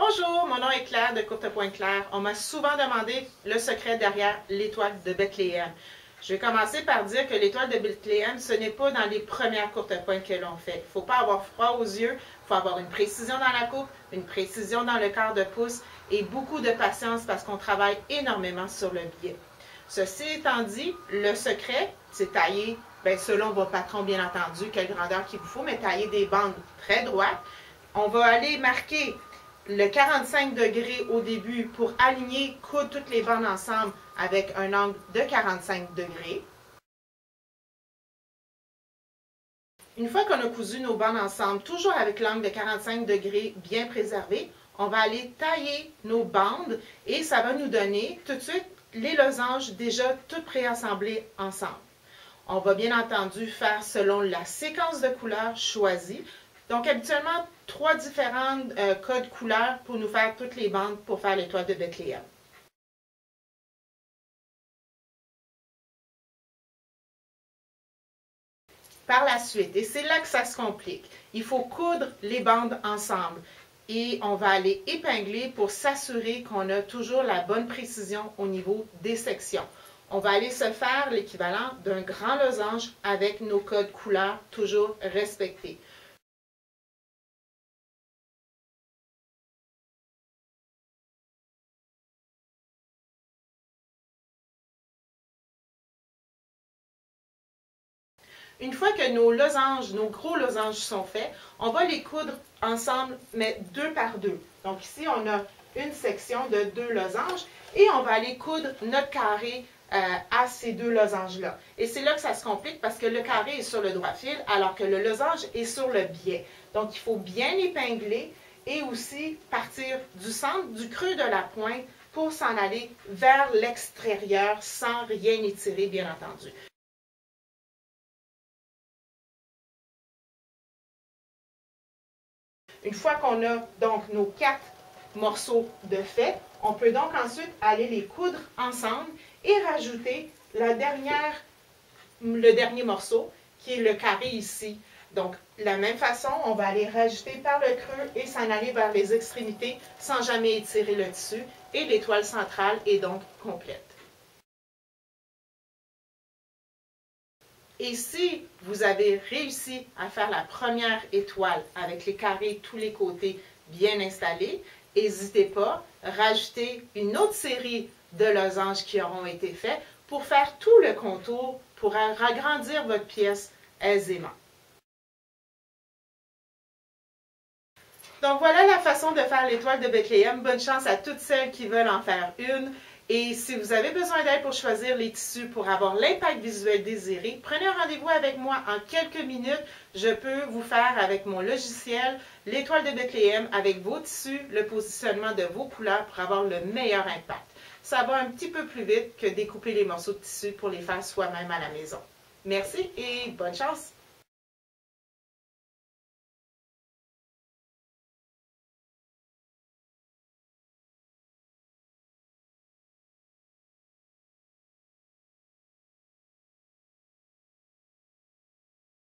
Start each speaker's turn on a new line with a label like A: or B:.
A: Bonjour, mon nom est Claire de Courte Pointe Claire. On m'a souvent demandé le secret derrière l'étoile de Bethléem. Je vais commencer par dire que l'étoile de Bethléem, ce n'est pas dans les premières courtes pointes que l'on fait. Il ne faut pas avoir froid aux yeux, il faut avoir une précision dans la coupe, une précision dans le quart de pouce et beaucoup de patience parce qu'on travaille énormément sur le biais. Ceci étant dit, le secret, c'est tailler, selon votre patron bien entendu, quelle grandeur qu'il vous faut, mais tailler des bandes très droites. On va aller marquer le 45 degrés au début pour aligner, coudre toutes les bandes ensemble avec un angle de 45 degrés. Une fois qu'on a cousu nos bandes ensemble, toujours avec l'angle de 45 degrés bien préservé, on va aller tailler nos bandes et ça va nous donner tout de suite les losanges déjà toutes préassemblées ensemble. On va bien entendu faire selon la séquence de couleurs choisie. Donc, habituellement, 3 différents codes couleurs pour nous faire toutes les bandes pour faire l'étoile de Bethléem. Par la suite, et c'est là que ça se complique, il faut coudre les bandes ensemble. Et on va aller épingler pour s'assurer qu'on a toujours la bonne précision au niveau des sections. On va aller se faire l'équivalent d'un grand losange avec nos codes couleurs toujours respectés. Une fois que nos losanges, nos gros losanges sont faits, on va les coudre ensemble, mais 2 par 2. Donc ici, on a une section de 2 losanges et on va aller coudre notre carré à ces 2 losanges-là. Et c'est là que ça se complique parce que le carré est sur le droit fil alors que le losange est sur le biais. Donc il faut bien épingler et aussi partir du centre, du creux de la pointe pour s'en aller vers l'extérieur sans rien étirer, bien entendu. Une fois qu'on a donc nos 4 morceaux de fait, on peut donc ensuite aller les coudre ensemble et rajouter le dernier morceau qui est le carré ici. Donc, de la même façon, on va aller rajouter par le creux et s'en aller vers les extrémités sans jamais étirer le tissu et l'étoile centrale est donc complète. Et si vous avez réussi à faire la première étoile avec les carrés tous les côtés bien installés, n'hésitez pas à rajouter une autre série de losanges qui auront été faits pour faire tout le contour, pour agrandir votre pièce aisément. Donc voilà la façon de faire l'étoile de Bethléem. Bonne chance à toutes celles qui veulent en faire une. Et si vous avez besoin d'aide pour choisir les tissus pour avoir l'impact visuel désiré, prenez un rendez-vous avec moi en quelques minutes. Je peux vous faire avec mon logiciel l'étoile de Bethléem avec vos tissus, le positionnement de vos couleurs pour avoir le meilleur impact. Ça va un petit peu plus vite que découper les morceaux de tissu pour les faire soi-même à la maison. Merci et bonne chance!